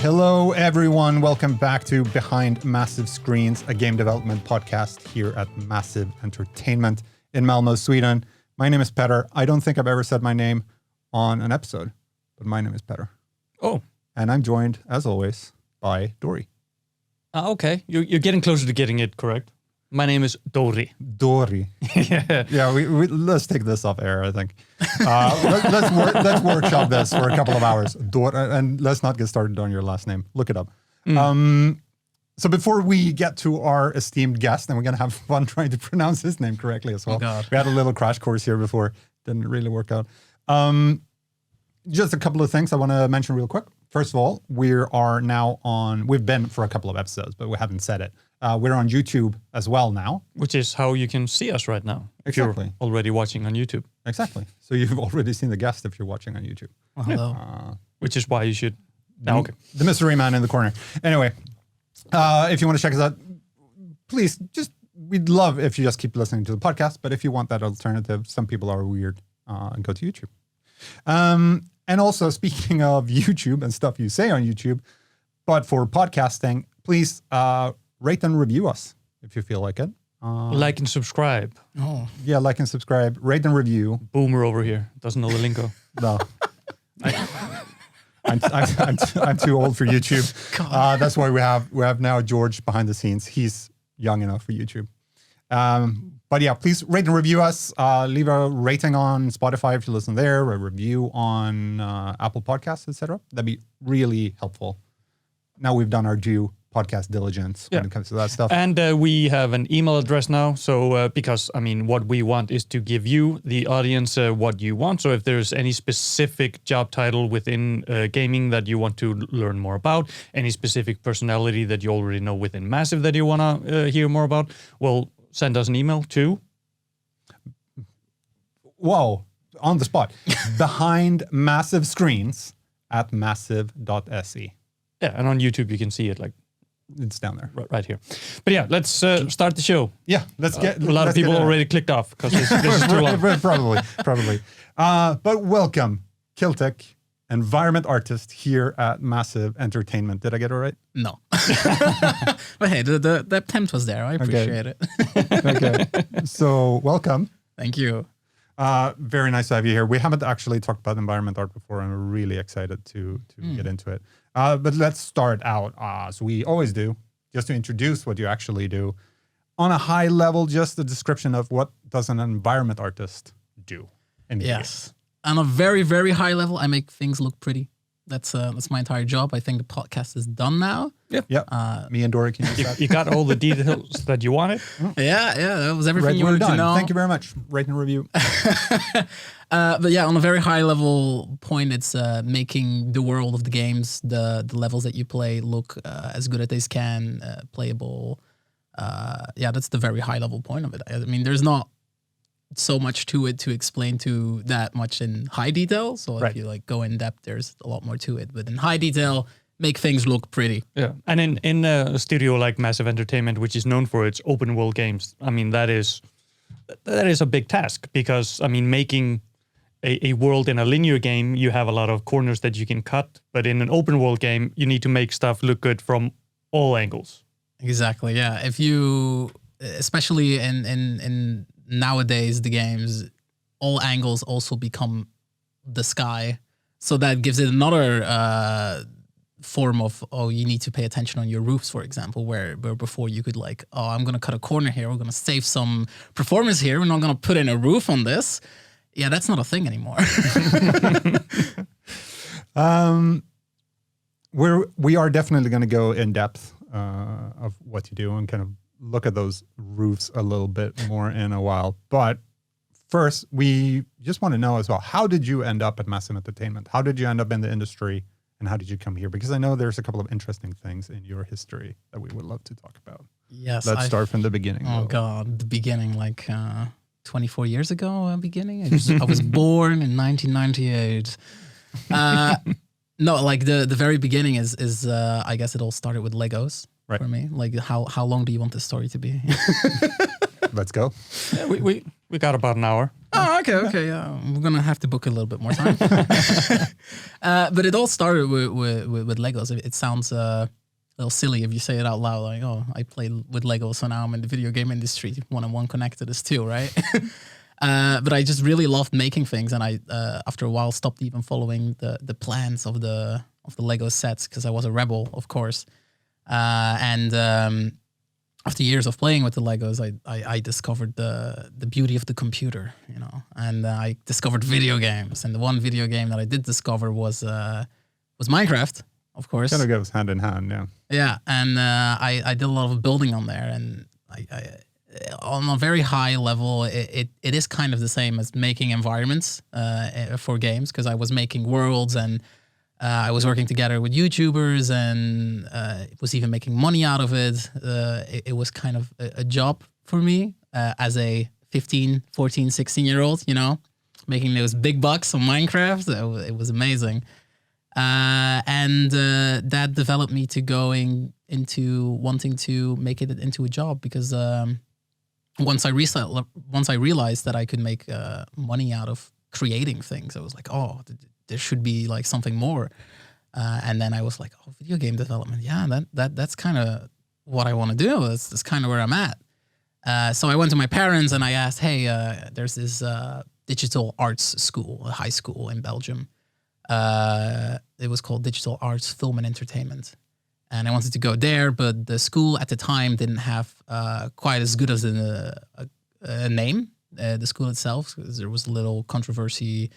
Hello, everyone. Welcome back to Behind Massive Screens, a game development podcast here at Massive Entertainment in Malmö, Sweden. My name is Petter. I don't think I've ever said my name on an episode, but my name is Petter. Oh. And I'm joined, as always, by Dóri. Okay. You're getting closer to getting it correct. My name is Dóri. Dóri. Yeah, we let's take this off air, I think. Let's workshop this for a couple of hours. And let's not get started on your last name. Look it up. So before we get to our esteemed guest, and we're going to have fun trying to pronounce his name correctly as well. Oh, God. We had a little crash course here before. Didn't really work out. Just a couple of things I want to mention real quick. First of all, we've been for a couple of episodes, but we haven't said it. We're on YouTube as well now. Which is how you can see us right now. Exactly. If you're already watching on YouTube. Exactly. So you've already seen the guest if you're watching on YouTube. Oh, hello. Which is why you should. Okay. The mystery man in the corner. Anyway, if you want to check us out, please we'd love if you just keep listening to the podcast. But if you want that alternative, some people are weird, go to YouTube. And also, speaking of YouTube and stuff you say on YouTube, but for podcasting, please rate and review us if you feel like it. Like and subscribe. Oh. Yeah, like and subscribe. Rate and review. Boomer over here doesn't know the lingo. No. I'm too old for YouTube. That's why we have now George behind the scenes. He's young enough for YouTube. But yeah, please rate and review us. Leave a rating on Spotify if you listen there, a review on Apple Podcasts, etc. That'd be really helpful. Now we've done our due podcast diligence when it comes to that stuff. And we have an email address now. So because, what we want is to give you, the audience, what you want. So if there's any specific job title within gaming that you want to learn more about, any specific personality that you already know within Massive that you want to hear more about, well, send us an email to... Whoa, on the spot. Behind Massive Screens at massive.se. Yeah, and on YouTube you can see it like... It's down there. Right here. But yeah, let's start the show. Yeah, let's get... A lot of people already clicked off because this is too long. Probably. But welcome, Keltic Environment Artist here at Massive Entertainment. Did I get it right? No. But hey, the attempt was there. I appreciate it. Okay. So welcome. Thank you. Very nice to have you here. We haven't actually talked about environment art before, and we're really excited to get into it. But let's start out, as we always do, just to introduce what you actually do. On a high level, just a description of what does an environment artist do? Yes. On a very, very high level, I make things look pretty. That's my entire job. I think the podcast is done now. Yep. Me and Dóri can use that. You got all the details that you wanted? Yeah, that was everything you wanted to know. Thank you very much. Rate and review. But yeah, on a very high level point, it's making the world of the games, the levels that you play look as good as they can, playable. That's the very high level point of it. There's not so much to it to explain to that much in high detail. So if you go in depth, there's a lot more to it. But in high detail, make things look pretty. Yeah, and in a studio like Massive Entertainment, which is known for its open world games, that is a big task because making a world in a linear game, you have a lot of corners that you can cut. But in an open world game, you need to make stuff look good from all angles. Exactly. Yeah. If you, especially in nowadays, the games, all angles also become the sky. So that gives it another form of, you need to pay attention on your roofs, for example, where before you could I'm going to cut a corner here. We're going to save some performance here. We're not going to put in a roof on this. Yeah, that's not a thing anymore. We are definitely going to go in depth of what you do and kind of look at those roofs a little bit more in a while. But first, we just want to know as well, how did you end up at Massive Entertainment? How did you end up in the industry? And how did you come here? Because I know there's a couple of interesting things in your history that we would love to talk about. Yes. Let's start from the beginning. Oh, God. The beginning, 24 years ago, beginning. I was born in 1998. No, the very beginning is I guess it all started with Legos for me. How long do you want this story to be? Let's go. Yeah, we got about an hour. Oh, okay. Yeah, we're gonna have to book a little bit more time. But it all started with Legos. It sounds a little silly if you say it out loud, like, "Oh, I played with Legos, so now I'm in the video game industry. One-on-one connected us too, right?" But I just really loved making things, and I after a while stopped even following the plans of the Lego sets because I was a rebel, of course. After years of playing with the Legos, I discovered the beauty of the computer, and I discovered video games. And the one video game that I did discover was Minecraft, of course. Kind of goes hand in hand, yeah. Yeah, and I did a lot of building on there, and I on a very high level, it is kind of the same as making environments for games, because I was making worlds and I was working together with YouTubers and was even making money out of it. It was kind of a job for me as a 15, 14, 16-year-old, making those big bucks on Minecraft. It was amazing. And that developed me to going into wanting to make it into a job, because once I realized that I could make money out of creating things, I was like, oh, there should be like something more. And then I was like, oh, video game development. Yeah, that's kind of what I want to do. That's kind of where I'm at. So I went to my parents and I asked, hey, there's this digital arts school, a high school in Belgium. It was called Digital Arts, Film and Entertainment. And I wanted to go there, but the school at the time didn't have quite as good as a name, the school itself. There was a little controversy.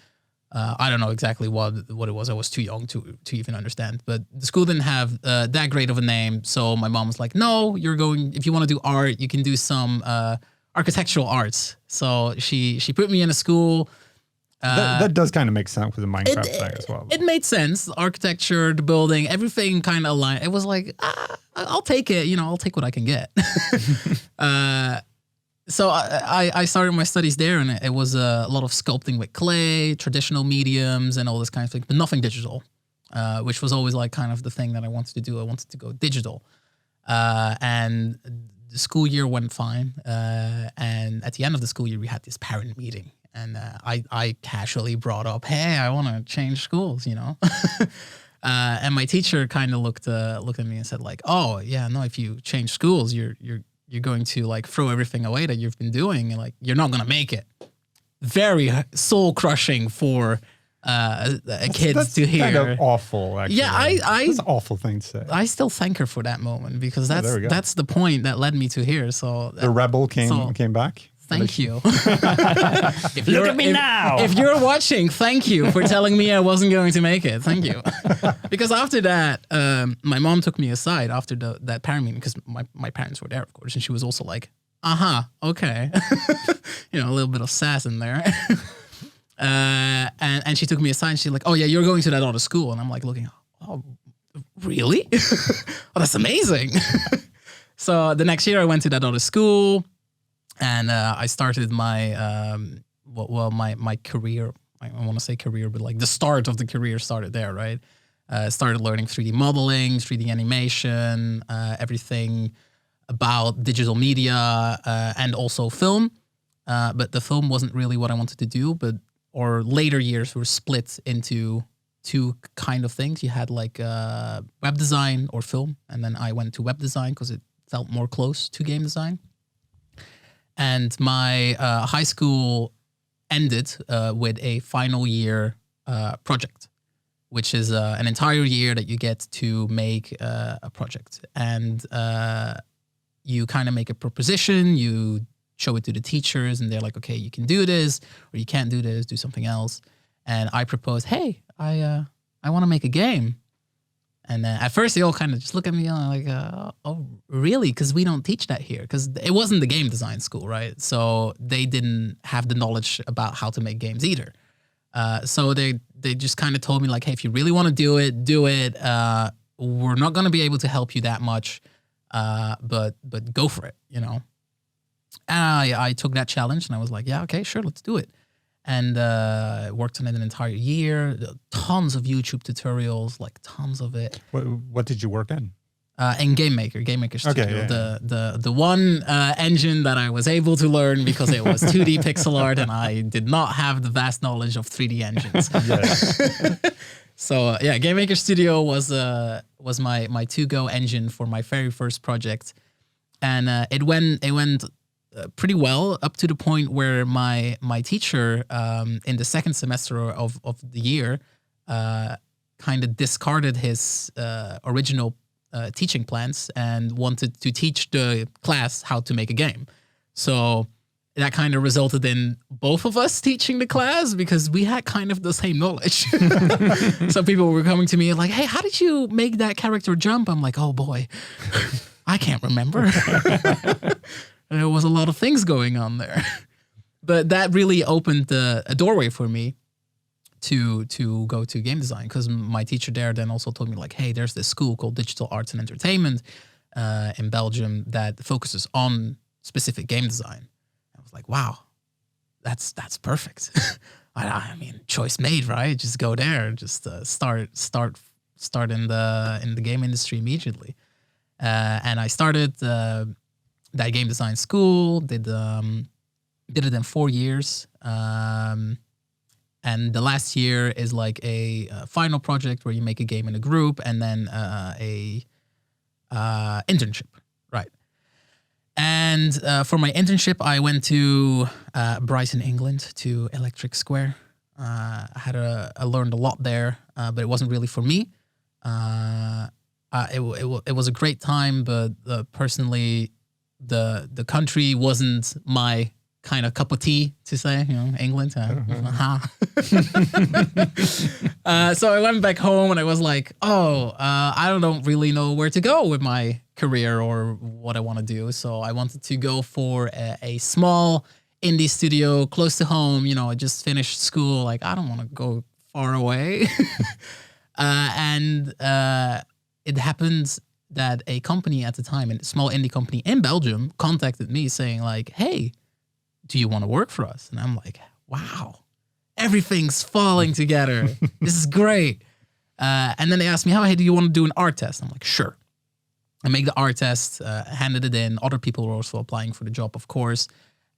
I don't know exactly what it was. I was too young to even understand. But the school didn't have that great of a name. So my mom was like, no, if you want to do art, you can do some architectural arts. So she put me in a school. That does kind of make sense with the Minecraft thing as well. It made sense. The architecture, the building, everything kind of aligned. It was like, I'll take it. I'll take what I can get. So I started my studies there, and it was a lot of sculpting with clay, traditional mediums, and all this kind of thing, but nothing digital, which was always like kind of the thing that I wanted to do. I wanted to go digital. And the school year went fine. And at the end of the school year, we had this parent meeting. And I casually brought up, hey, I want to change schools, And my teacher kind of looked at me and said, like, oh, yeah, no, if you change schools, you're going to like throw everything away that you've been doing, and like you're not going to make it. Very soul crushing for kids to hear. Kind of awful, actually. Yeah, that's an awful thing to say. I still thank her for that moment, because that's the point that led me to here. So the rebel came back. Thank you. Look at me now. If you're watching, thank you for telling me I wasn't going to make it. Thank you. Because after that, my mom took me aside after that parent meeting, because my parents were there, of course, and she was also like, okay. A little bit of sass in there. And she took me aside and she's like, oh yeah, you're going to that other school. And I'm like looking, oh, really? Oh, that's amazing. So the next year I went to that other school. And I started my my career. I want to say career, but like the start of the career started there, right? Started learning 3D modeling, 3D animation, everything about digital media, and also film. But the film wasn't really what I wanted to do. But our later years were split into two kind of things. You had like web design or film, and then I went to web design because it felt more close to game design. And my high school ended with a final year project, which is an entire year that you get to make a project. And you kind of make a proposition, you show it to the teachers, and they're like, okay, you can do this, or you can't do this, do something else. And I proposed, hey, I want to make a game. And then at first they all kind of just look at me like, oh, really? Because we don't teach that here. Because it wasn't the game design school, right? So they didn't have the knowledge about how to make games either. So they just kind of told me like, hey, if you really want to do it, do it. We're not going to be able to help you that much, but go for it, And I took that challenge and I was like, yeah, okay, sure, let's do it. And worked on it an entire year. Tons of YouTube tutorials, like tons of it. What did you work in? In Game Maker Studio, Okay, the one engine that I was able to learn because it was 2D pixel art, and I did not have the vast knowledge of 3D engines. So Game Maker Studio was my to-go engine for my very first project, and it went pretty well up to the point where my teacher in the second semester of the year kind of discarded his original teaching plans and wanted to teach the class how to make a game. So that kind of resulted in both of us teaching the class because we had kind of the same knowledge. So people were coming to me like, hey, how did you make that character jump? I'm like, oh boy, I can't remember. There was a lot of things going on there. But that really opened a doorway for me to go to game design, because my teacher there then also told me like, hey, there's this school called Digital Arts and Entertainment in Belgium that focuses on specific game design. I was like, wow, that's perfect. I mean, choice made, right? Just go there, just start in the game industry immediately. And I started that game design school. Did it in 4 years. And the last year is like a final project where you make a game in a group, and then a internship, right? And for my internship, I went to Brighton, England, to Electric Square. I learned a lot there, but it wasn't really for me. It was a great time, but personally, the country wasn't my kind of cup of tea, to say, England. So I went back home and I was like, I don't really know where to go with my career or what I want to do. So I wanted to go for a small indie studio close to home. I just finished school. Like, I don't want to go far away. And it happened that a company at the time, a small indie company in Belgium, contacted me saying like, hey, do you want to work for us? And I'm like, wow, everything's falling together. This is great. And then they asked me, hey, do you want to do an art test? I'm like, sure. I make the art test, handed it in. Other people were also applying for the job, of course.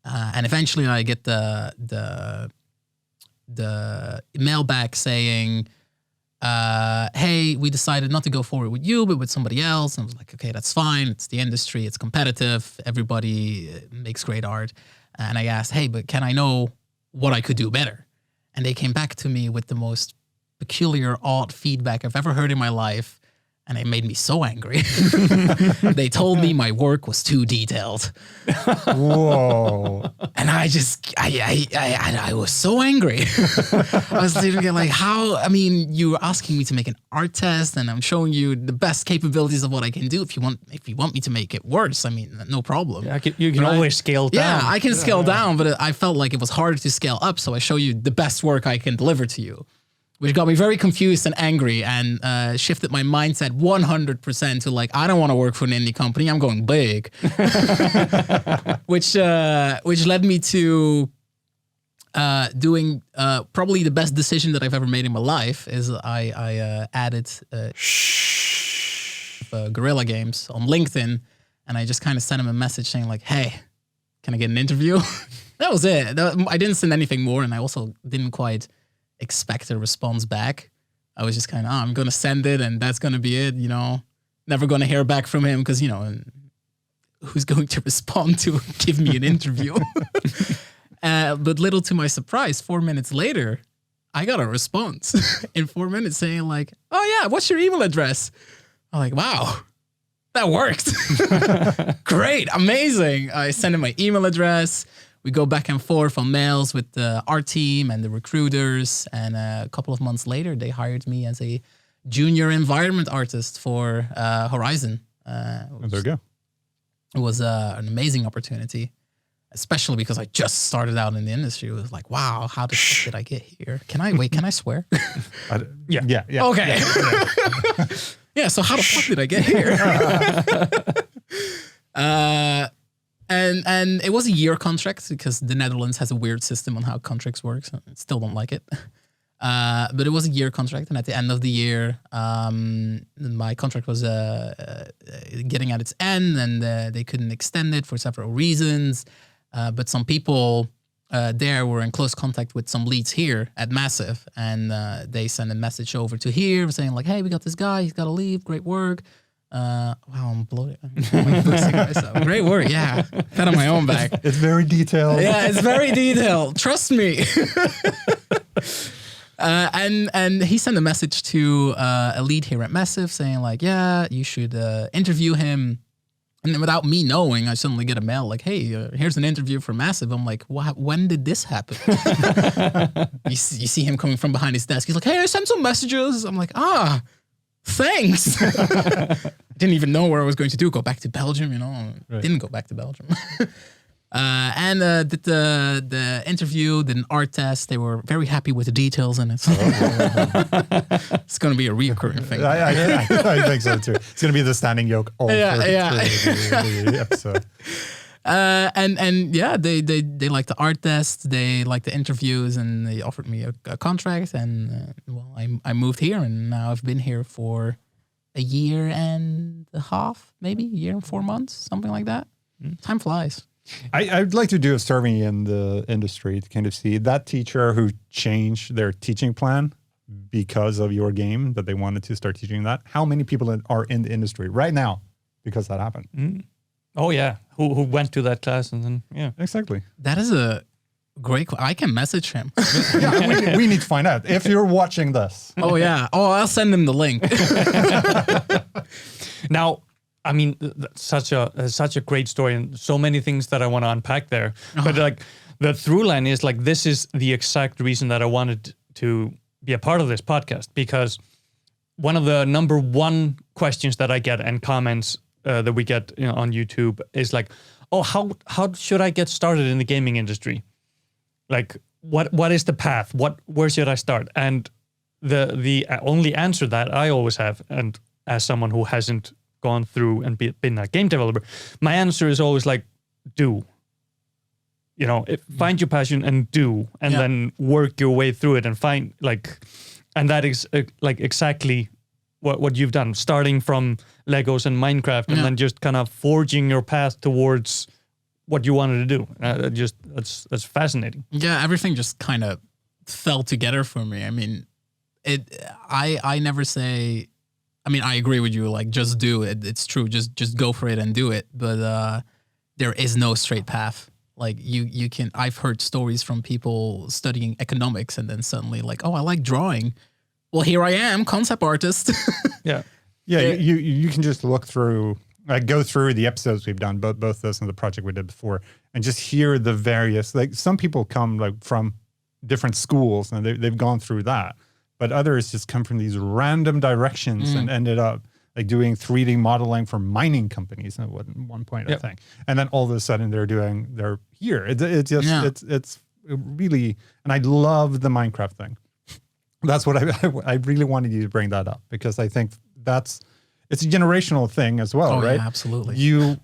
And eventually I get the email back saying, hey, we decided not to go forward with you, but with somebody else. And I was like, okay, that's fine. It's the industry. It's competitive. Everybody makes great art. And I asked, hey, but can I know what I could do better? And they came back to me with the most peculiar, odd feedback I've ever heard in my life. And it made me so angry. They told me my work was too detailed. Whoa. And I was so angry. I was literally like, you're asking me to make an art test and I'm showing you the best capabilities of what I can do. If you want me to make it worse, no problem. Yeah, you can always scale down. Yeah, I can scale down, but I felt like it was harder to scale up. So I show you the best work I can deliver to you, which got me very confused and angry, and shifted my mindset 100% to like, I don't want to work for an indie company. I'm going big, which led me to doing probably the best decision that I've ever made in my life. Is I added Guerrilla Games on LinkedIn, and I just kind of sent him a message saying like, hey, can I get an interview? That was it. I didn't send anything more, and I also didn't quite expect a response back. I was just kind of, I'm going to send it and that's going to be it, never going to hear back from him because, who's going to respond to give me an interview? But little to my surprise, 4 minutes later, I got a response in 4 minutes saying like, oh yeah, what's your email address? I'm like, wow, that worked. Great, amazing. I sent him my email address. We go back and forth on mails with our team and the recruiters. And a couple of months later, they hired me as a junior environment artist for Horizon. There you go. It was an amazing opportunity, especially because I just started out in the industry. It was like, wow, how did I get here? Can I swear? Yeah. Okay. Yeah, so how the fuck did I get here? And it was a year contract because the Netherlands has a weird system on how contracts work. So I still don't like it. But it was a year contract, and at the end of the year, my contract was getting at its end, and they couldn't extend it for several reasons. But some people there were in close contact with some leads here at Massive, and they sent a message over to here saying like, "Hey, we got this guy. He's got to leave. Great work." Wow, I'm bloated. Great work, yeah. Pat on my own back. It's very detailed. Yeah, it's very detailed. Trust me. And he sent a message to a lead here at Massive saying like, yeah, you should interview him. And then without me knowing, I suddenly get a mail like, hey, here's an interview for Massive. I'm like, when did this happen? You see him coming from behind his desk. He's like, hey, I sent some messages. I'm like, thanks. I didn't even know what I was going to do. Go back to Belgium, Right. Didn't go back to Belgium. And did the interview, did an art test. They were very happy with the details in it. So it's going to be a reoccurring thing. I think so too. It's going to be the standing yoke all through the episode. And yeah, they liked the art test, they liked the interviews, and they offered me a contract. And I moved here, and now I've been here for a year and a half, maybe a year and 4 months, something like that. Time flies. I'd like to do a survey in the industry to kind of see that teacher who changed their teaching plan because of your game, that they wanted to start teaching that. How many people are in the industry right now because that happened? Oh, yeah. Who went to that class and then, yeah. Exactly. That is a great I can message him. Yeah, we need to find out if you're watching this. Oh, yeah. Oh, I'll send him the link. Now, I mean, such a great story and so many things that I want to unpack there. But like the through line is like, this is the exact reason that I wanted to be a part of this podcast, because one of the number one questions that I get and comments that we get on YouTube is like, oh, how should I get started in the gaming industry? Like, what is the path? Where should I start? And the only answer that I always have, and as someone who hasn't gone through and been a game developer, my answer is always like, do. Find your passion and do, and then work your way through it and find and that is like exactly what you've done, starting from Legos and Minecraft, and then just kind of forging your path towards what you wanted to do. That's fascinating. Yeah, everything just kind of fell together for me. I mean, I never say. I mean, I agree with you. Like, just do it. It's true. Just go for it and do it. But there is no straight path. Like you can. I've heard stories from people studying economics and then suddenly like, oh, I like drawing. Well, here I am, concept artist. Yeah. You can just look through, go through the episodes we've done, both this and the project we did before, and just hear the various. Like, some people come like from different schools and they've gone through that. But others just come from these random directions and ended up like doing 3D modeling for mining companies at one point, I think. And then all of a sudden they're here. It's really, and I love the Minecraft thing. That's what I really wanted you to bring that up, because I think it's a generational thing as well, right? Yeah, absolutely. You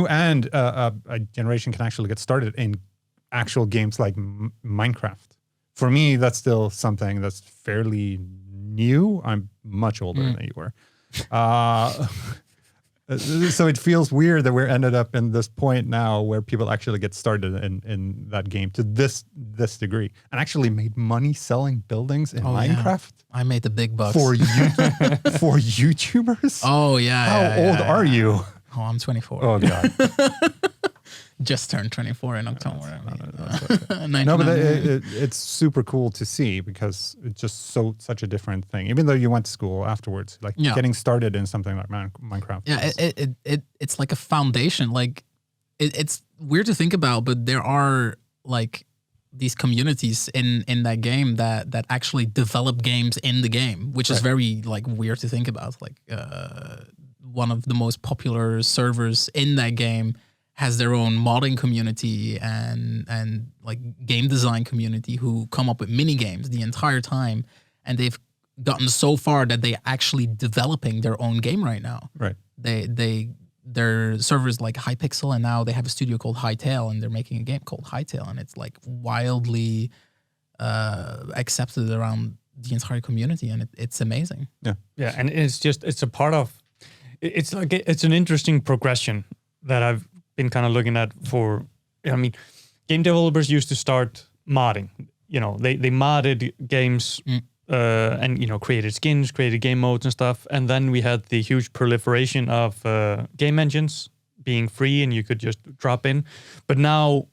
and a generation can actually get started in actual games like Minecraft. For me, that's still something that's fairly new. I'm much older than you were. So it feels weird that we're ended up in this point now where people actually get started in that game to this degree and actually made money selling buildings in Minecraft. Yeah. I made the big bucks. For YouTubers? Oh, yeah. How old are you? Oh, I'm 24. Oh, God. Just turned 24 in October. No, but it's super cool to see, because it's just such a different thing. Even though you went to school afterwards, like getting started in something like Minecraft. Yeah, it's like a foundation. Like it's weird to think about, but there are like these communities in that game that actually develop games in the game, which is very like weird to think about. Like one of the most popular servers in that game has their own modding community and like game design community who come up with mini games the entire time, and they've gotten so far that they actually developing their own game right now. Right. Their servers like Hypixel, and now they have a studio called Hytale, and they're making a game called Hytale, and it's like wildly accepted around the entire community, and it's amazing. Yeah, and it's a part of. It's like it's an interesting progression that I've been kind of looking at for. I mean, game developers used to start modding. You know, they modded games and created skins, created game modes and stuff. And then we had the huge proliferation of game engines being free and you could just drop in. But now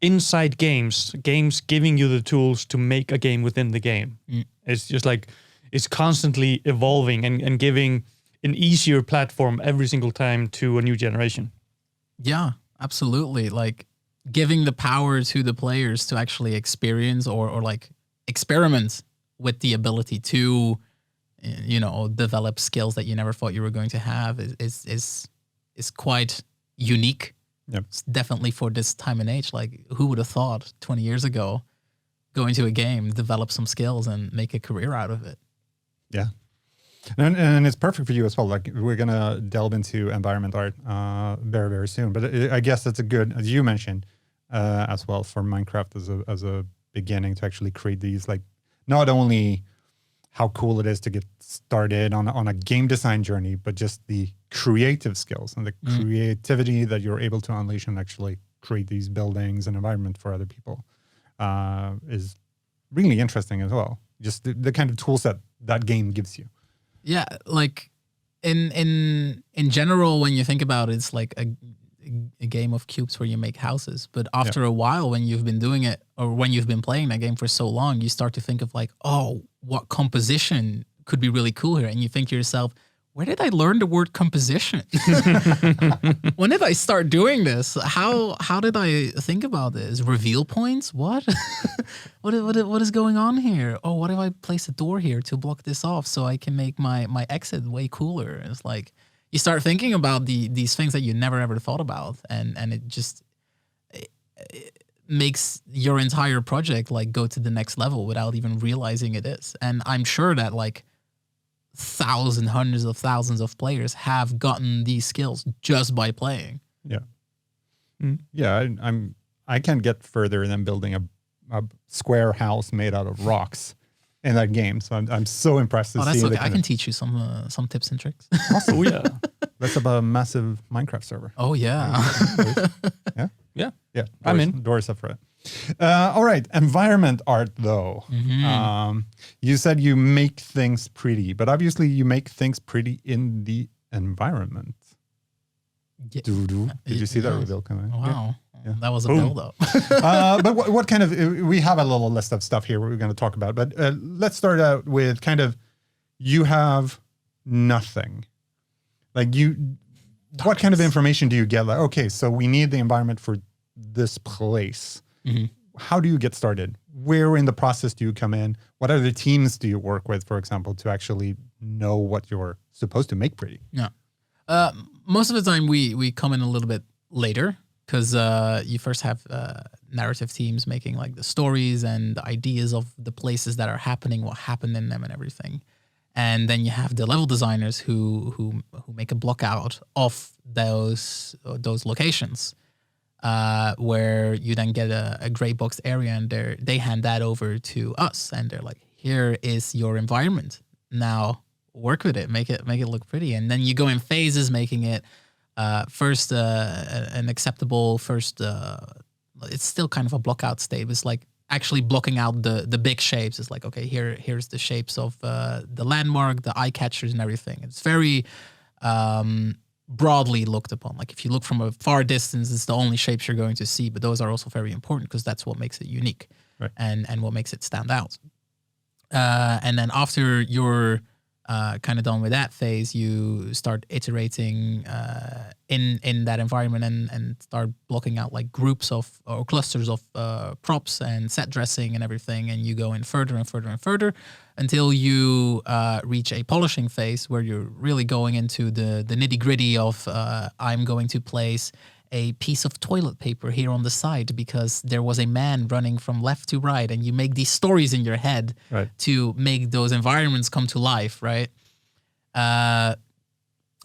inside games giving you the tools to make a game within the game. It's just like it's constantly evolving and giving an easier platform every single time to a new generation. Yeah, absolutely. Like giving the power to the players to actually experience or like experiment with the ability to, develop skills that you never thought you were going to have is quite unique. Yep. It's definitely for this time and age. Like who would have thought 20 years ago, go into a game, develop some skills and make a career out of it. Yeah. And it's perfect for you as well. Like we're gonna delve into environment art very, very soon. But I guess that's a good, as you mentioned, as well for Minecraft as a beginning to actually create these, like not only how cool it is to get started on a game design journey, but just the creative skills and the creativity that you're able to unleash and actually create these buildings and environment for other people is really interesting as well. Just the kind of tools that game gives you. Yeah, like in general, when you think about it, it's like a game of cubes where you make houses. But after a while, when you've been doing it or when you've been playing that game for so long, you start to think of like, oh, what composition could be really cool here? And you think to yourself, where did I learn the word composition? When did I start doing this? How did I think about this? Reveal points? What? What is going on here? Oh, what if I place a door here to block this off so I can make my exit way cooler? And it's like you start thinking about these things that you never ever thought about, and it just it makes your entire project like go to the next level without even realizing it is. And I'm sure that like hundreds of thousands of players have gotten these skills just by playing. Yeah. Yeah, I can't get further than building a square house made out of rocks in that game. So I'm so impressed to see. That's okay. I can teach you some tips and tricks. Awesome. Oh yeah. That's about a massive Minecraft server. Oh yeah. Yeah. I'm in. Doris up for it. All right. Environment art, though. You said you make things pretty, but obviously you make things pretty in the environment. Yeah. Did you see that reveal coming? Wow. Yeah. That was a build-up. But what kind of, we have a little list of stuff here we're going to talk about, but let's start out with kind of, you have nothing. Like what kind of information do you get? Like, okay, so we need the environment for this place. How do you get started? Where in the process do you come in? What other teams do you work with, for example, to actually know what you're supposed to make pretty? Yeah. Most of the time we come in a little bit later because you first have narrative teams making like the stories and the ideas of the places that are happening, what happened in them and everything. And then you have the level designers who make a block out of those locations. Where you then get a gray box area and they hand that over to us and they're like, here is your environment. Now work with it, make it look pretty. And then you go in phases, making it first an acceptable first. It's still kind of a block out state. It's like actually blocking out the big shapes. It's like, okay, here's the shapes of the landmark, the eye catchers and everything. It's very broadly looked upon. Like if you look from a far distance, it's the only shapes you're going to see, but those are also very important because that's what makes it unique, right? And what makes it stand out. And then after you're kind of done with that phase, you start iterating in that environment and start blocking out like groups of or clusters of props and set dressing and everything, and you go in further and further and further until you reach a polishing phase where you're really going into the nitty-gritty of I'm going to place a piece of toilet paper here on the side because there was a man running from left to right, and you make these stories in your head to make those environments come to life, right?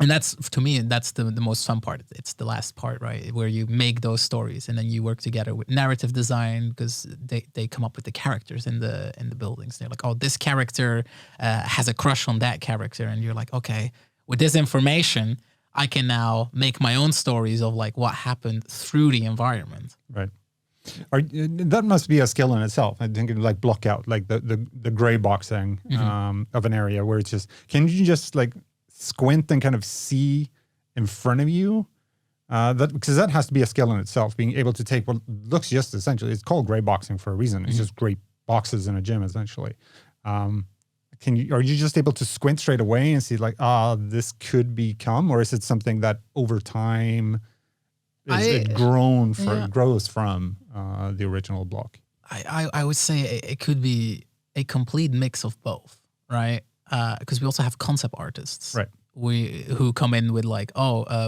And that's, to me, that's the most fun part. It's the last part, right? Where you make those stories and then you work together with narrative design, because they come up with the characters in the buildings. They're like, oh, this character has a crush on that character. And you're like, okay, with this information, I can now make my own stories of like what happened through the environment. Right. That must be a skill in itself. I think like block out like the gray boxing of an area where it's just, can you just like squint and kind of see in front of you? Because that has to be a skill in itself, being able to take what looks just essentially, it's called gray boxing for a reason. It's just great boxes in a gym essentially. Are you just able to squint straight away and see like, this could become, or is it something that over time it grows from the original block? I would say it could be a complete mix of both, right? Because we also have concept artists, right? Who come in with like,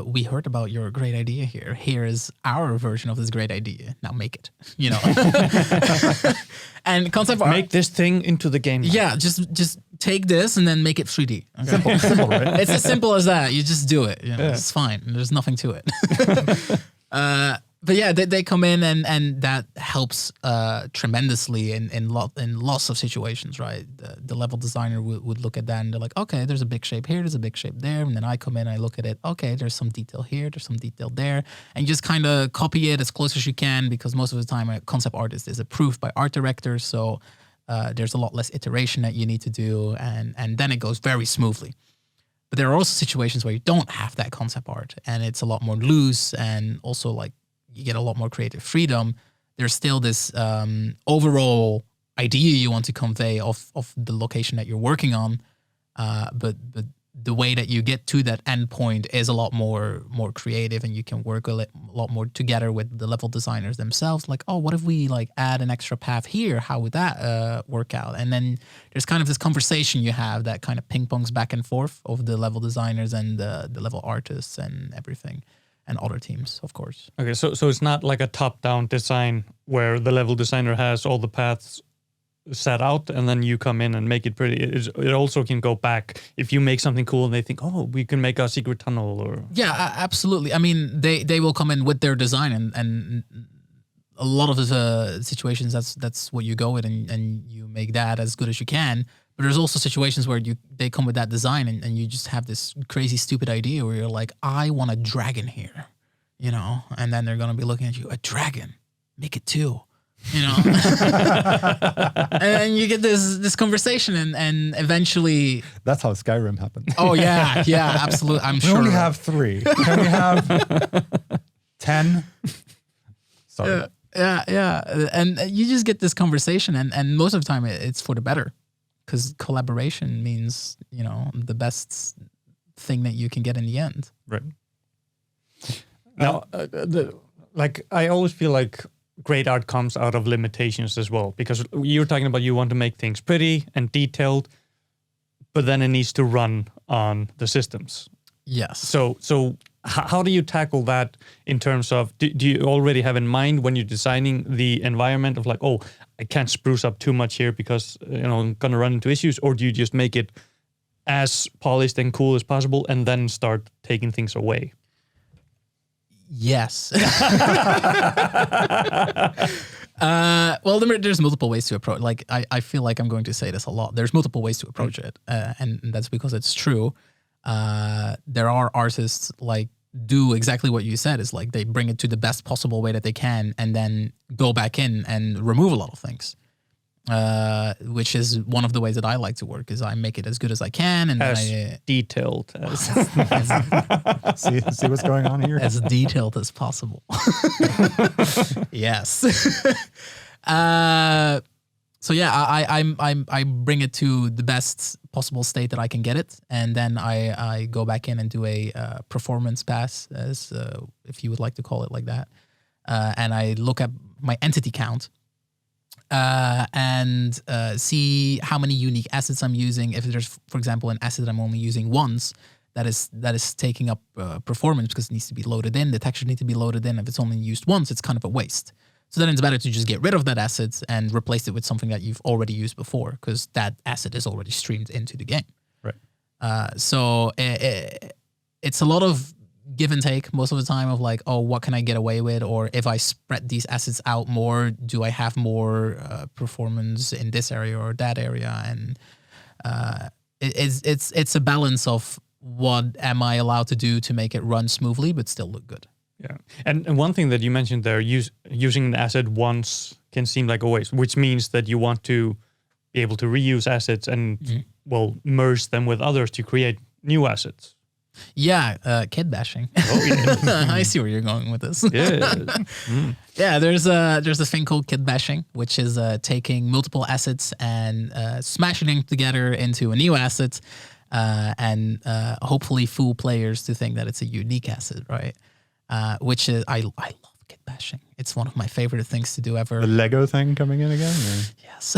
we heard about your great idea here. Here is our version of this great idea. Now make it, you know. And concept art, make this thing into the game. Yeah, just take this and then make it 3D. Simple, Okay? simple, right? It's as simple as that. You just do it. You know, it's fine. There's nothing to it. But yeah, they come in and that helps tremendously in lots of situations, right? The level designer would look at that and they're like, okay, there's a big shape here, there's a big shape there. And then I come in, I look at it, okay, there's some detail here, there's some detail there. And you just kind of copy it as close as you can, because most of the time a concept artist is approved by art directors. So there's a lot less iteration that you need to do. And then it goes very smoothly. But there are also situations where you don't have that concept art and it's a lot more loose, and also like you get a lot more creative freedom. There's still this overall idea you want to convey of the location that you're working on, but the way that you get to that end point is a lot more creative, and you can work a lot more together with the level designers themselves. Like, oh, what if we like add an extra path here? How would that work out? And then there's kind of this conversation you have that kind of ping pongs back and forth of the level designers and the level artists and everything. And other teams, of course. Okay, so it's not like a top-down design where the level designer has all the paths set out and then you come in and make it pretty. It also can go back if you make something cool and they think, oh, we can make a secret tunnel or... Yeah, absolutely. I mean, they will come in with their design and a lot of the situations, that's what you go with and you make that as good as you can. But there's also situations where they come with that design and you just have this crazy, stupid idea where you're like, I want a dragon here, you know? And then they're going to be looking at you, a dragon, make it two, you know? And then you get this conversation and eventually... That's how Skyrim happened. Oh, yeah, absolutely. I'm sure. We only have 3. Can we have 10? Sorry. Yeah. And you just get this conversation and most of the time it's for the better. Because collaboration means, you know, the best thing that you can get in the end. Right. Now, I always feel like great art comes out of limitations as well. Because you're talking about you want to make things pretty and detailed, but then it needs to run on the systems. Yes. So how do you tackle that in terms of, do you already have in mind when you're designing the environment of like, oh, I can't spruce up too much here because, you know, I'm going to run into issues? Or do you just make it as polished and cool as possible and then start taking things away? Yes. Well, there's multiple ways to approach. Like, I feel like I'm going to say this a lot. There's multiple ways to approach it. And that's because it's true. There are artists like do exactly what you said, is like they bring it to the best possible way that they can and then go back in and remove a lot of things, which is one of the ways that I like to work, is I make it as good as I can and detailed as see what's going on here, as detailed as possible. Yes. So yeah, I bring it to the best possible state that I can get it, and then I go back in and do a performance pass, as if you would like to call it like that, and I look at my entity count and see how many unique assets I'm using. If there's, for example, an asset I'm only using once, that is taking up performance because it needs to be loaded in. The texture needs to be loaded in. If it's only used once, it's kind of a waste. So then it's better to just get rid of that asset and replace it with something that you've already used before, because that asset is already streamed into the game. Right. So it's a lot of give and take most of the time of like, oh, what can I get away with? Or if I spread these assets out more, do I have more performance in this area or that area? And it's a balance of what am I allowed to do to make it run smoothly but still look good. Yeah, and one thing that you mentioned there, using an asset once can seem like a waste, which means that you want to be able to reuse assets and merge them with others to create new assets. Yeah, kid bashing. Oh, yeah. I see where you're going with this. Yeah. Yeah, there's a thing called kid bashing, which is taking multiple assets and smashing them together into a new asset, and hopefully fool players to think that it's a unique asset, right? Which is I love kid bashing. It's one of my favorite things to do ever. The Lego thing coming in again? Or? Yes.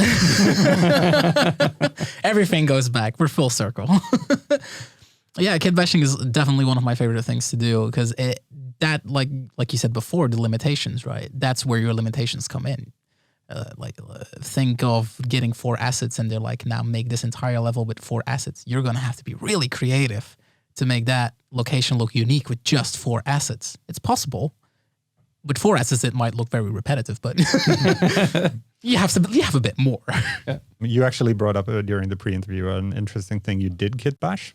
Everything goes back. We're full circle. Yeah, kid bashing is definitely one of my favorite things to do because like you said before, the limitations, right? That's where your limitations come in. Think of getting 4 assets and they're like, now make this entire level with 4 assets. You're going to have to be really creative to make that location look unique with just 4 assets. It's possible. With 4 assets, it might look very repetitive, but you have a bit more. Yeah. You actually brought up during the pre-interview an interesting thing. You did kit bash.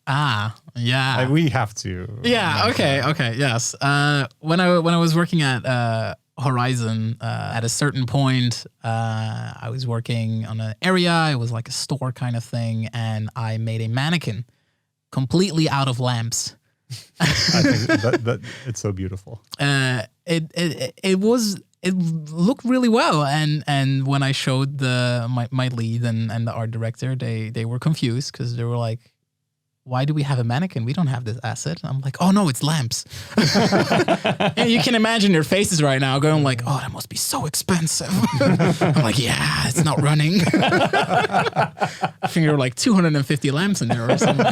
Ah, yeah. We have to. Yeah. Okay. Yes. When I was working at Horizon, at a certain point, I was working on an area. It was like a store kind of thing, and I made a mannequin completely out of lamps. I think that it's so beautiful. It looked really well, and when I showed my lead and the art director, they were confused because they were like, why do we have a mannequin? We don't have this asset. And I'm like, oh no, it's lamps. And you can imagine their faces right now going like, oh, that must be so expensive. I'm like, yeah, it's not running. I think there were like 250 lamps in there or something.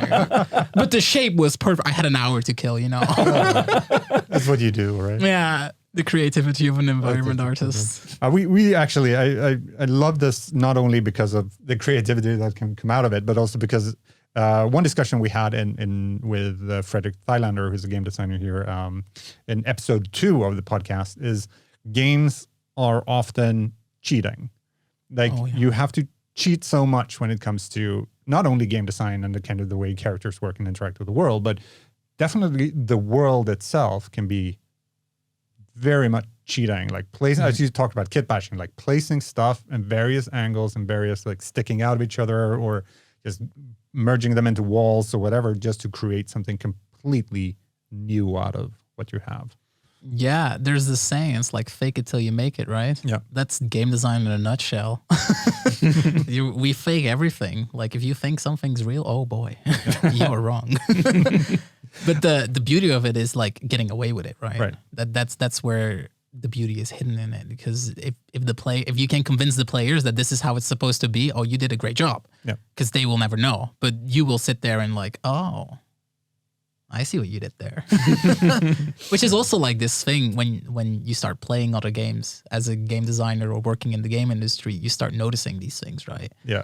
But the shape was perfect. I had an hour to kill, you know. That's what you do, right? Yeah. The creativity of an environment artist. We actually, I love this not only because of the creativity that can come out of it, but also because one discussion we had with Fredrik Thailander, who's a game designer here, in episode 2 of the podcast, is games are often cheating. Like you have to cheat so much when it comes to not only game design and the kind of the way characters work and interact with the world, but definitely the world itself can be very much cheating. Like placing, as you talked about kit bashing, like placing stuff in various angles and various like sticking out of each other or just merging them into walls or whatever, just to create something completely new out of what you have. Yeah, there's this saying, it's like fake it till you make it, right? Yeah. That's game design in a nutshell. We fake everything. Like if you think something's real, oh boy, you're wrong. But the beauty of it is like getting away with it, right? Right. That's where the beauty is hidden in it, because if you can convince the players that this is how it's supposed to be, oh, you did a great job. Yeah. Because they will never know, but you will sit there and like, oh, I see what you did there. Which is also like this thing when you start playing other games as a game designer or working in the game industry, you start noticing these things, right? Yeah.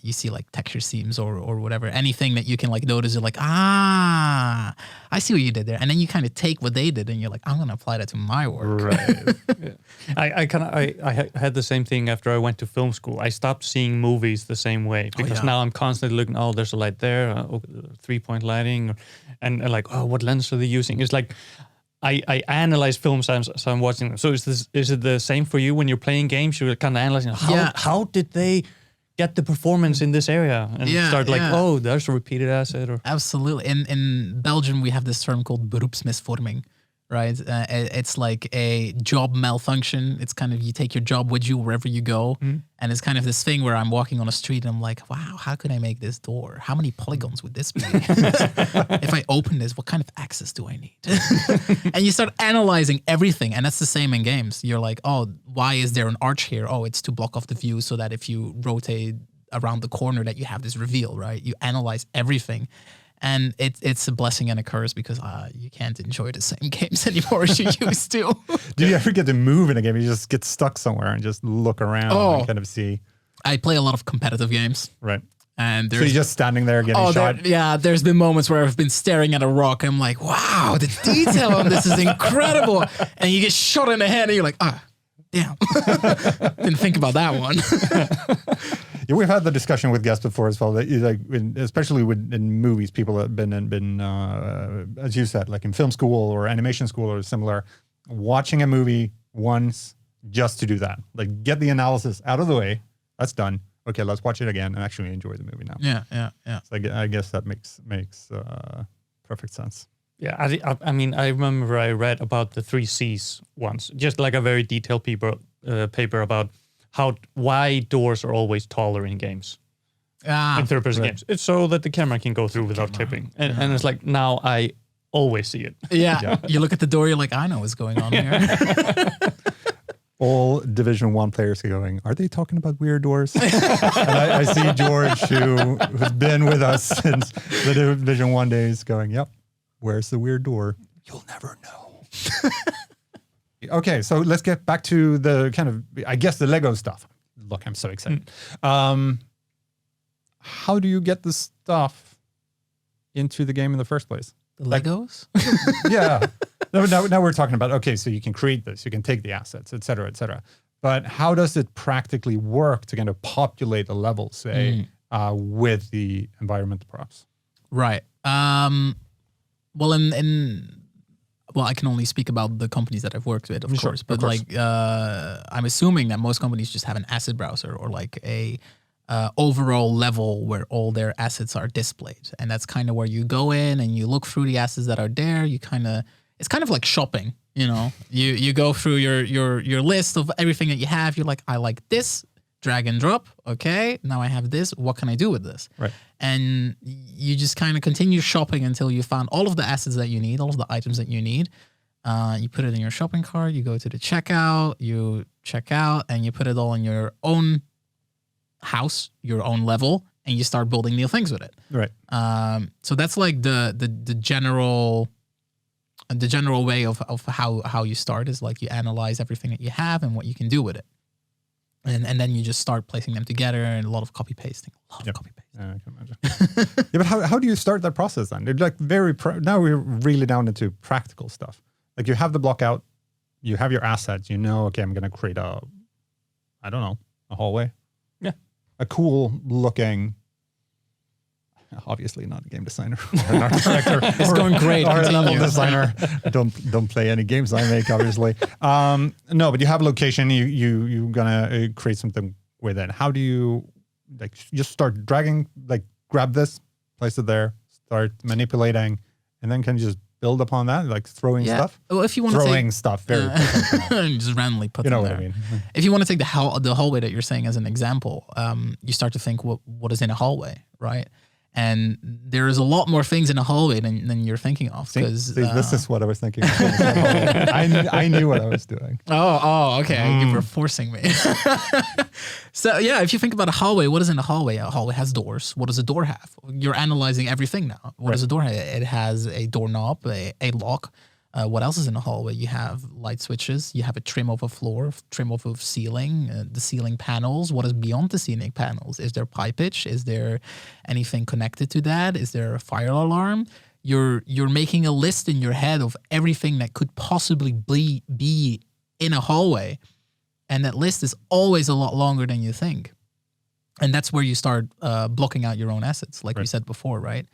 You see like texture seams or whatever, anything that you can like notice, you're like, I see what you did there. And then you kind of take what they did and you're like, I'm going to apply that to my work. Right. Yeah. I had the same thing after I went to film school. I stopped seeing movies the same way because now I'm constantly looking, oh, there's a light there, 3-point lighting, and like, oh, what lens are they using? It's like I analyze films as I'm watching them. So is it the same for you when you're playing games? You're kind of analyzing how did they get the performance in this area and start like, oh, there's a repeated asset. Or Absolutely. In Belgium, we have this term called beroepsmisvorming. Right, it's like a job malfunction. It's kind of you take your job with you wherever you go, and it's kind of this thing where I'm walking on a street and I'm like, wow, how could I make this door? How many polygons would this be? If I open this, what kind of access do I need? And you start analyzing everything, and that's the same in games. You're like, oh, why is there an arch here? Oh, it's to block off the view so that if you rotate around the corner that you have this reveal, right? You analyze everything. And it's a blessing and a curse because you can't enjoy the same games anymore as you used to. Do you ever get to move in a game? You just get stuck somewhere and just look around and kind of see. I play a lot of competitive games. Right. And So there's you're just standing there getting shot. there's been moments where I've been staring at a rock. I'm like, wow, the detail on this is incredible. And you get shot in the head, and you're like, damn, didn't think about that one. Yeah, we've had the discussion with guests before as well. That especially in movies, people that have been as you said, like in film school or animation school or similar, watching a movie once just to do that, like get the analysis out of the way. That's done. Okay, let's watch it again and actually enjoy the movie now. Yeah. So I guess that makes perfect sense. Yeah, I mean, I remember I read about the 3 C's once, just like a very detailed paper about why doors are always taller in games, in third-person games. It's so that the camera can go through without tipping. And it's like, now I always see it. Yeah, you look at the door, you're like, I know what's going on here. All Division 1 players are going, are they talking about weird doors? And I see George, who's been with us since the Division 1 days, going, yep, where's the weird door? You'll never know. Okay, so let's get back to the kind of, I guess, the Lego stuff. Look, I'm so excited. How do you get the stuff into the game in the first place? The Legos? Yeah. Now we're talking about, okay, so you can create this, you can take the assets, et cetera, et cetera. But how does it practically work to kind of populate a level, say, with the environmental props? Right. Well, well, I can only speak about the companies that I've worked with, of course. But like, I'm assuming that most companies just have an asset browser or like a overall level where all their assets are displayed, and that's kind of where you go in and you look through the assets that are there. It's kind of like shopping, you know. You go through your list of everything that you have. You're like, I like this, drag and drop. Okay, now I have this. What can I do with this? Right. And you just kind of continue shopping until you found all of the assets that you need, all of the items that you need. You put it in your shopping cart. You go to the checkout. You check out, and you put it all in your own house, your own level, and you start building new things with it. Right. So that's like the general way of how you start is like you analyze everything that you have and what you can do with it, and then you just start placing them together, and a lot of copy pasting. Copy pasting. Yeah, I can imagine. Yeah, but how do you start that process then? It's like now we're really down into practical stuff. Like you have the block out, you have your assets. You know, okay, I'm going to create a hallway. Yeah, a cool looking. Obviously not a game designer or an art director. It's going great. Or a Continue. level designer. Don't play any games I make, obviously. No, but you have a location. You're gonna create something with it. How do you like just start dragging? Like grab this, place it there, start manipulating, and then can you just build upon that, like throwing stuff. Well, if you want to throwing stuff, very just randomly put you know them what there. I mean. If you want to take the hallway that you're saying as an example, you start to think what is in a hallway, right? And there is a lot more things in a hallway than you're thinking of. See, this is what I was thinking. I knew what I was doing. Oh, okay. You were forcing me. So yeah, if you think about a hallway, what is in a hallway? A hallway has doors. What does a door have? You're analyzing everything now. What does a door have? It has a doorknob, a lock. What else is in a hallway? You have light switches. You have a trim of a floor, trim of a ceiling, the ceiling panels. What is beyond the ceiling panels? Is there pipage? Is there anything connected to that? Is there a fire alarm? You're making a list in your head of everything that could possibly be in a hallway, and that list is always a lot longer than you think. And that's where you start blocking out your own assets, like we said before, right?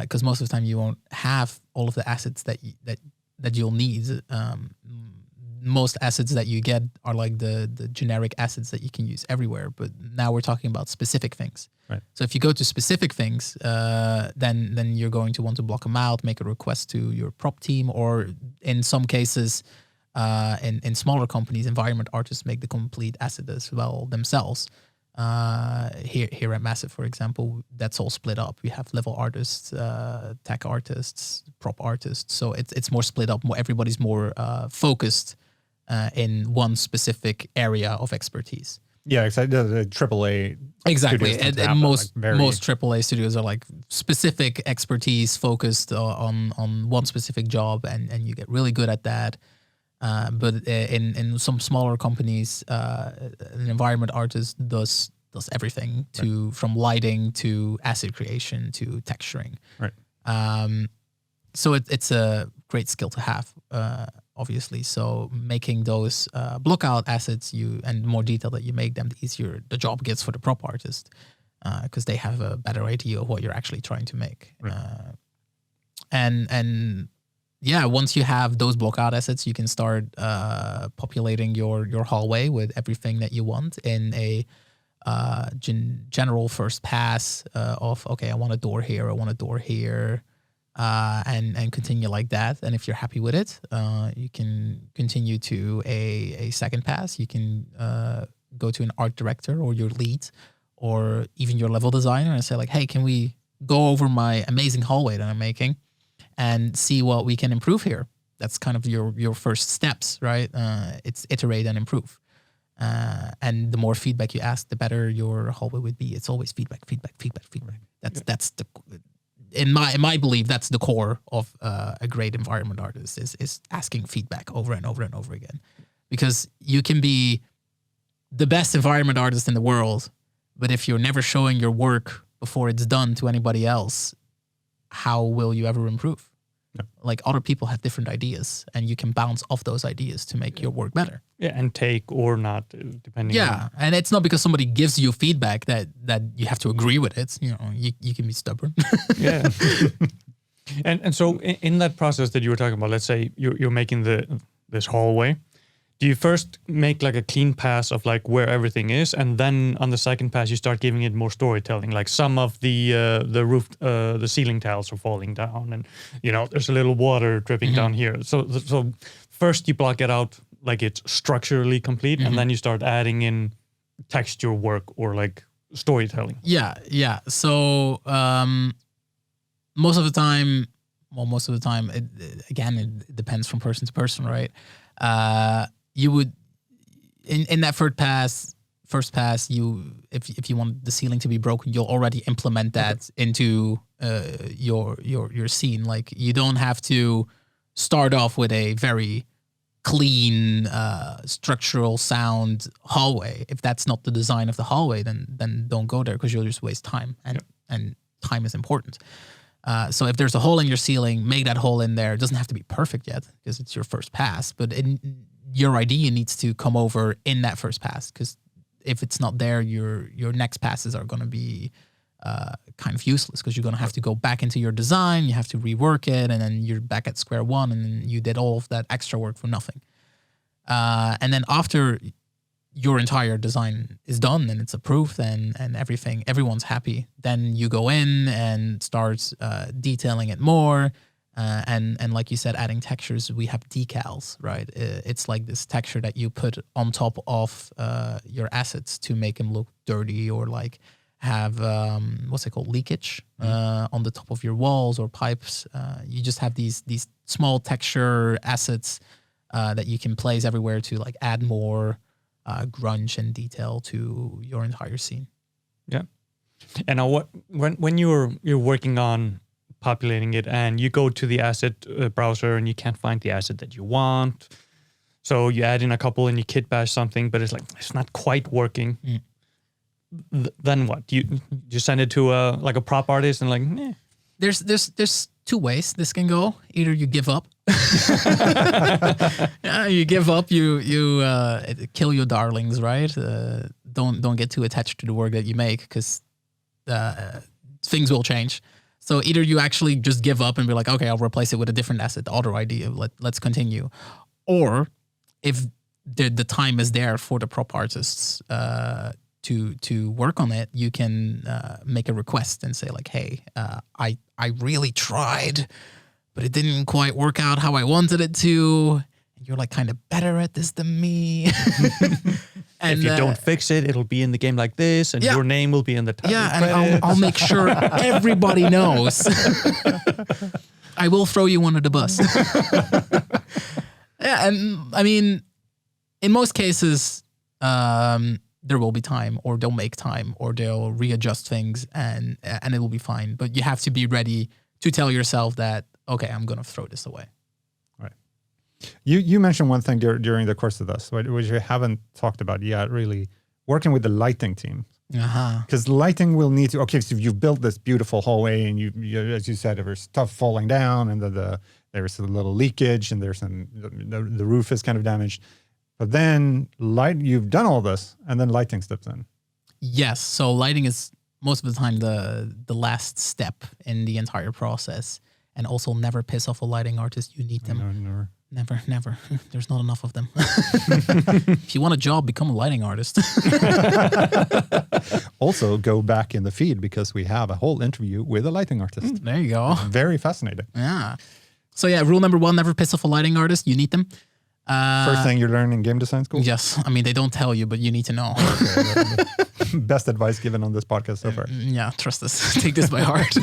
Because most of the time you won't have all of the assets that you'll need. Most assets that you get are like the generic assets that you can use everywhere. But now we're talking about specific things. Right. So if you go to specific things, then you're going to want to block them out, make a request to your prop team, or in some cases, in smaller companies, environment artists make the complete asset as well themselves. Here at Massive, for example, that's all split up. We have level artists, tech artists, prop artists. So it's more split up. Everybody's more focused in one specific area of expertise. Yeah, exactly. The AAA. Exactly. And most most AAA studios are like specific expertise focused on one specific job, and you get really good at that. But in some smaller companies, an environment artist does does everything from lighting to asset creation to texturing. Right. So it's a great skill to have, obviously. So making those blockout assets, and the more detail that you make them, the easier the job gets for the prop artist, because they have a better idea of what you're actually trying to make. Right. And yeah, once you have those blockout assets, you can start populating your hallway with everything that you want in a general first pass of, okay, I want a door here, I want a door here, and continue like that. And if you're happy with it, you can continue to a second pass. You can go to an art director or your lead or even your level designer and say like, hey, can we go over my amazing hallway that I'm making and see what we can improve here? That's kind of your first steps, right? It's iterate and improve. And the more feedback you ask, the better your hallway would be. It's always feedback. That's the, in my belief, that's the core of a great environment artist is asking feedback over and over and over again. Because you can be the best environment artist in the world, but if you're never showing your work before it's done to anybody else, how will you ever improve? Yeah. Like other people have different ideas, and you can bounce off those ideas to make your work better. Yeah, and take or not, depending. Yeah, and it's not because somebody gives you feedback that you have to agree with it. You know, you can be stubborn. Yeah. And so in that process that you were talking about, let's say you're making this hallway. Do you first make like a clean pass of like where everything is, and then on the second pass you start giving it more storytelling? Like some of the roof, the ceiling tiles are falling down, and you know there's a little water dripping down here. So first you block it out like it's structurally complete, and then you start adding in texture work or like storytelling. Yeah. So most of the time, it depends from person to person, right? You would in that first pass, if you want the ceiling to be broken, you'll already implement that into your scene. Like you don't have to start off with a very clean structural sound hallway. If that's not the design of the hallway, then don't go there, because you'll just waste time, and time is important. So if there's a hole in your ceiling, make that hole in there. It doesn't have to be perfect yet because it's your first pass, but your idea needs to come over in that first pass, because if it's not there, your next passes are going to be kind of useless, because you're going to have to go back into your design, you have to rework it, and then you're back at square one, and then you did all of that extra work for nothing. And then after your entire design is done and it's approved and everyone's happy, then you go in and start detailing it more. And like you said, adding textures. We have decals, right? It's like this texture that you put on top of your assets to make them look dirty, or like have what's it called, leakage on the top of your walls or pipes. You just have these small texture assets that you can place everywhere to like add more grunge and detail to your entire scene. Yeah. And now when you're working on populating it and you go to the asset browser and you can't find the asset that you want, so you add in a couple and you kit bash something, but it's not quite working. Then what? You send it to a prop artist and like, eh. There's two ways this can go. Either you give up. Yeah, you give up. You kill your darlings, right? Don't get too attached to the work that you make, because things will change. So either you actually just give up and be like, okay, I'll replace it with a different asset, the other idea. Let's continue. Or if the time is there for the prop artists to work on it, you can make a request and say like, hey, I really tried, but it didn't quite work out how I wanted it to. You're like kind of better at this than me. And if you don't fix it, it'll be in the game like this, and your name will be in the title. Yeah, and I'll make sure everybody knows. I will throw you under the bus. Yeah, and I mean, in most cases, there will be time, or they'll make time, or they'll readjust things, and it will be fine. But you have to be ready to tell yourself that, okay, I'm going to throw this away. Right. You mentioned one thing during the course of this, which we haven't talked about yet, really, working with the lighting team. Because lighting will need to. Okay, so you've built this beautiful hallway, and you as you said, there's stuff falling down, and there's a little leakage, and there's the roof is kind of damaged. But then you've done all this, and then lighting steps in. Yes. So lighting is most of the time the last step in the entire process. And also never piss off a lighting artist. You need them. Never. There's not enough of them. If you want a job, become a lighting artist. Also, go back in the feed because we have a whole interview with a lighting artist. There you go. Very fascinating. Yeah. So yeah, rule number 1, never piss off a lighting artist. You need them. First thing you learn in game design school? Yes. I mean, they don't tell you, but you need to know. Okay, best advice given on this podcast so far. Yeah, trust this. Take this by heart.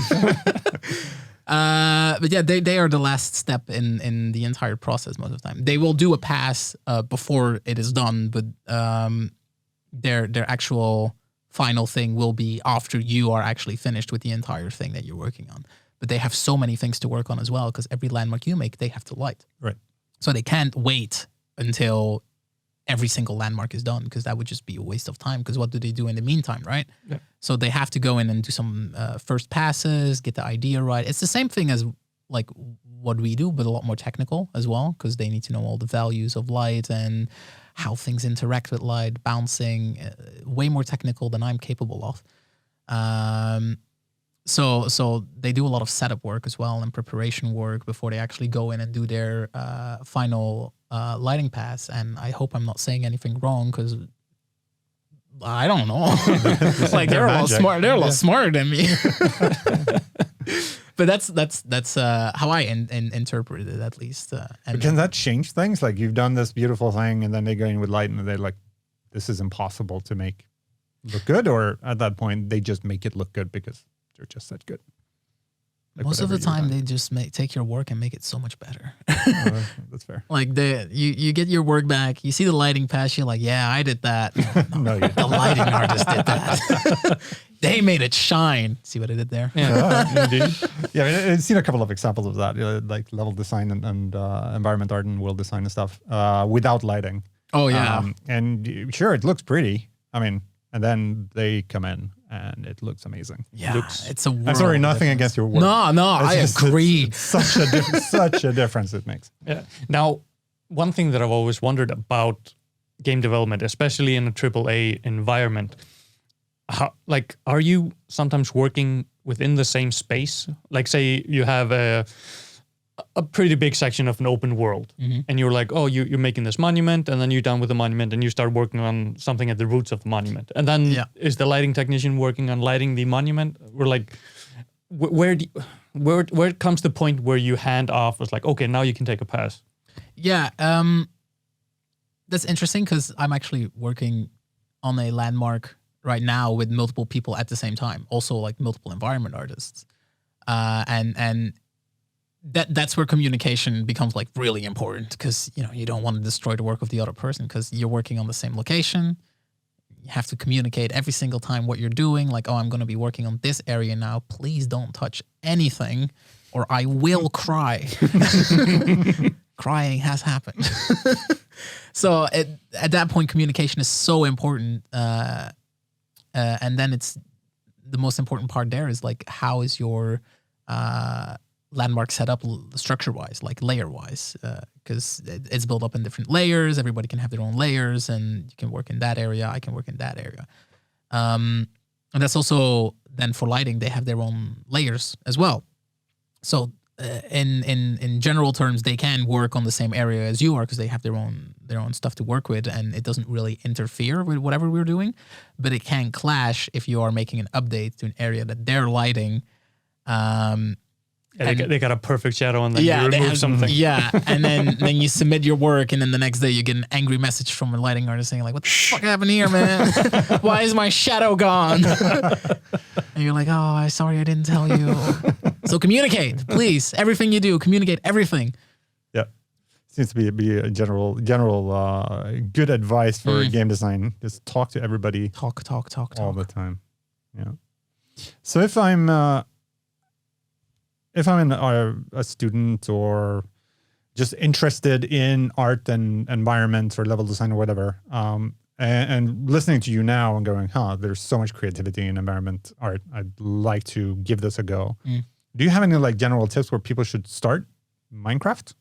But yeah, they are the last step in the entire process most of the time. They will do a pass before it is done, but their actual final thing will be after you are actually finished with the entire thing that you're working on. But they have so many things to work on as well, because every landmark you make, they have to light. Right. So they can't wait until every single landmark is done, because that would just be a waste of time, because what do they do in the meantime, right? Yeah. So they have to go in and do some first passes, get the idea right. It's the same thing as like what we do, but a lot more technical as well, because they need to know all the values of light and how things interact with light, bouncing, way more technical than I'm capable of. So they do a lot of setup work as well and preparation work before they actually go in and do their final lighting pass. And I hope I'm not saying anything wrong, because I don't know. Like they're a lot smart. They're a lot smarter than me. But that's how I interpreted it, at least. But can that change things? Like you've done this beautiful thing, and then they go in with light, and they're like, "This is impossible to make look good." Or at that point, they just make it look good because they're just that good. Like most of the time, they just take your work and make it so much better. Oh, that's fair. Like you get your work back, you see the lighting pass, you're like, yeah, I did that. No, the lighting artist did that. They made it shine. See what I did there? Yeah, indeed. Yeah, I mean, I've seen a couple of examples of that, like level design and environment art and world design and stuff without lighting. Oh yeah, and sure, it looks pretty. I mean, and then they come in and it looks amazing. Yeah, it's a world. I'm sorry, nothing against your work. No, I agree. It's such a difference it makes. Yeah. Now, one thing that I've always wondered about game development, especially in a AAA environment, are you sometimes working within the same space? Like, say you have a pretty big section of an open world, and you're like, oh, you're making this monument, and then you're done with the monument, and you start working on something at the roots of the monument, and then is the lighting technician working on lighting the monument? We're like, where comes the point where you hand off? It's like, okay, now you can take a pass. Yeah, that's interesting, because I'm actually working on a landmark right now with multiple people at the same time, also like multiple environment artists, and that's where communication becomes like really important, because you don't want to destroy the work of the other person, because you're working on the same location. You have to communicate every single time what you're doing, like, oh, I'm going to be working on this area now, please don't touch anything or I will cry. Crying has happened. So at that point, communication is so important, and then it's the most important part there is like, how is your landmark set up structure-wise, like layer-wise, because it's built up in different layers. Everybody can have their own layers, and you can work in that area, I can work in that area. And that's also then for lighting, they have their own layers as well. So in general terms, they can work on the same area as you are, because they have their own stuff to work with, and it doesn't really interfere with whatever we're doing. But it can clash if you are making an update to an area that they're lighting. They got a perfect shadow, and then you remove something. Yeah, and then you submit your work, and then the next day you get an angry message from a lighting artist saying like, "What the fuck happened here, man? Why is my shadow gone?" And you're like, "Oh, sorry, I didn't tell you." So communicate, please. Everything you do, communicate everything. Yeah, seems to be a general good advice for game design. Just talk to everybody. Talk all the time. Yeah. So if I'm a student or just interested in art and environment or level design or whatever, and listening to you now and going, there's so much creativity in environment art. I'd like to give this a go. Do you have any like general tips where people should start? Minecraft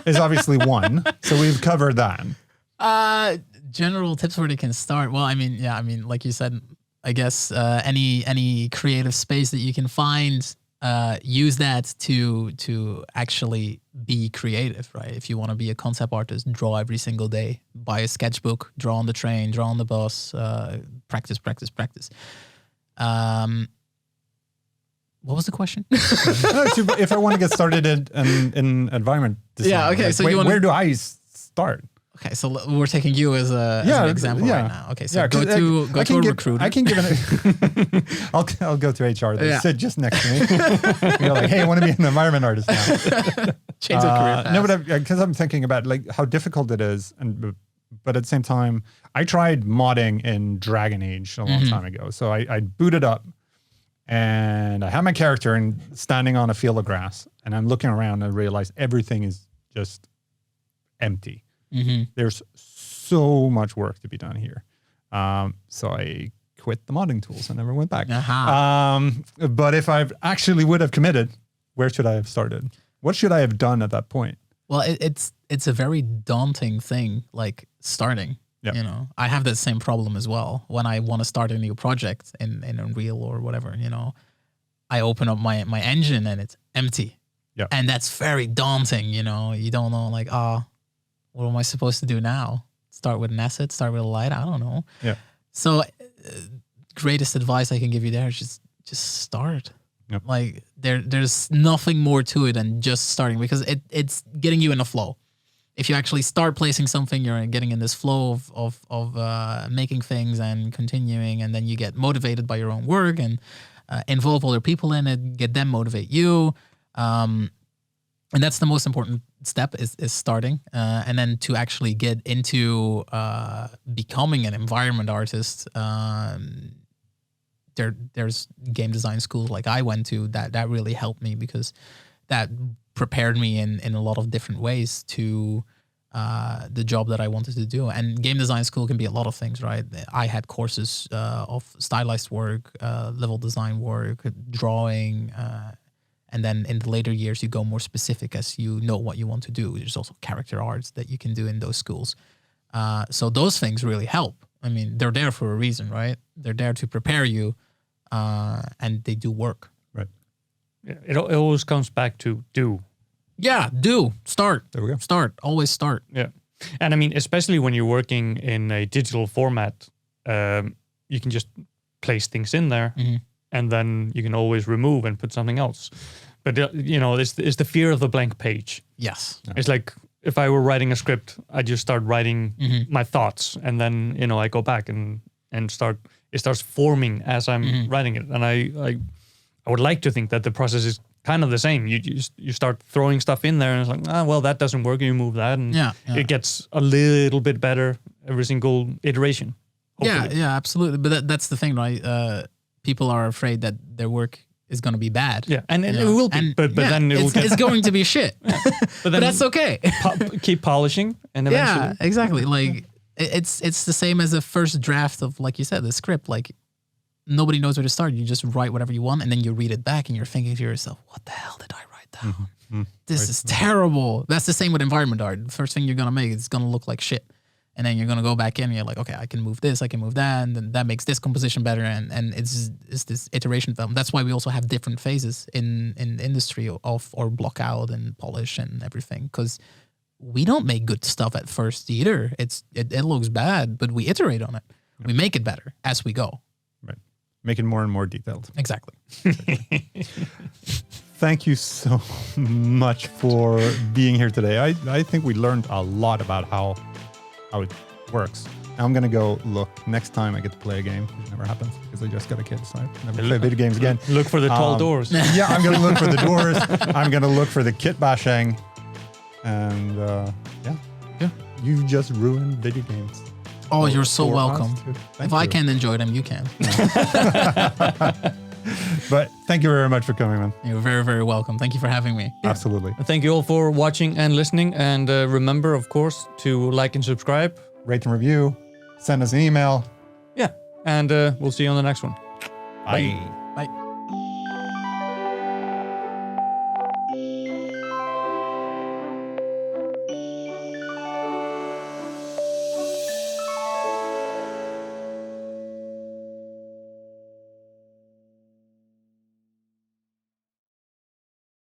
is obviously one, so we've covered that. General tips where they can start. Well, I mean, like you said, I guess any creative space that you can find, use that to actually be creative, right? If you want to be a concept artist, draw every single day. Buy a sketchbook, draw on the train, draw on the bus, practice. What was the question? If I want to get started in environment design, yeah, okay. like, So where do I start? Okay, so we're taking you as an example right now. Okay, so go to a recruiter. I can give an. I'll go to HR. They sit just next to me. You're like, hey, I want to be an environment artist now. Change of career path. No, but because I'm thinking about like how difficult it is, but at the same time, I tried modding in Dragon Age a long time ago. So I booted up. And I have my character and standing on a field of grass, and I'm looking around and realize everything is just empty. There's so much work to be done here. So I quit the modding tools and never went back. But if I actually would have committed, where should I have started? What should I have done at that point? Well, it's a very daunting thing, like starting. Yep. You know, I have that same problem as well. When I want to start a new project in Unreal or whatever, you know, I open up my engine and it's empty. Yeah. And that's very daunting, you know. You don't know, like, what am I supposed to do now? Start with an asset, start with a light? I don't know. Yeah. So greatest advice I can give you there is just start. Yep. Like there's nothing more to it than just starting, because it's getting you in a flow. If you actually start placing something, you're getting in this flow of making things and continuing, and then you get motivated by your own work and involve other people in it, get them motivate you. And that's the most important step is starting. And then to actually get into becoming an environment artist, there's game design schools like I went to that really helped me, because that prepared me in a lot of different ways to the job that I wanted to do. And game design school can be a lot of things, right? I had courses of stylized work, level design work, drawing, and then in the later years you go more specific as you know what you want to do. There's also character arts that you can do in those schools. So those things really help. I mean, they're there for a reason, right? They're there to prepare you, and they do work. Yeah, it always comes back to do. Yeah, start. There we go. Start. Always start. Yeah. And I mean, especially when you're working in a digital format, you can just place things in there, and then you can always remove and put something else. But, you know, it's the fear of the blank page. Yes. Yeah. It's like if I were writing a script, I just start writing my thoughts, and then, you know, I go back and it starts forming as I'm writing it. And I would like to think that the process is kind of the same. You start throwing stuff in there, and it's like, well, that doesn't work. You move that, and it gets a little bit better every single iteration. Hopefully. Yeah, absolutely. But that's the thing, right? People are afraid that their work is going to be bad. Yeah, and it will be, but then it's going to be shit. But that's okay. Keep polishing, and eventually. Yeah, exactly. Like it's the same as the first draft of, like you said, the script. Like, nobody knows where to start. You just write whatever you want, and then you read it back, and you're thinking to yourself, what the hell did I write down? This is terrible. That's the same with environment art. The first thing you're going to make, it's going to look like shit. And then you're going to go back in, and you're like, okay, I can move this, I can move that, and then that makes this composition better. And it's this iteration film. That's why we also have different phases in the industry of or block out and polish and everything, because we don't make good stuff at first either. It looks bad, but we iterate on it. We make it better as we go. Make it more and more detailed. Exactly. Thank you so much for being here today. I think we learned a lot about how it works. Now I'm going to go look. Next time I get to play a game, it never happens because I just got a kid, so I never play video games again. Look for the tall doors. Yeah, I'm going to look for the doors. I'm going to look for the kit bashing. And yeah, you just ruined video games. Oh, you're so welcome. If I can't enjoy them, you can. But thank you very much for coming, man. You're very, very welcome. Thank you for having me. Absolutely. Thank you all for watching and listening. And remember, of course, to like and subscribe. rate and review, send us an email. Yeah. And we'll see you on the next one. Bye. Bye.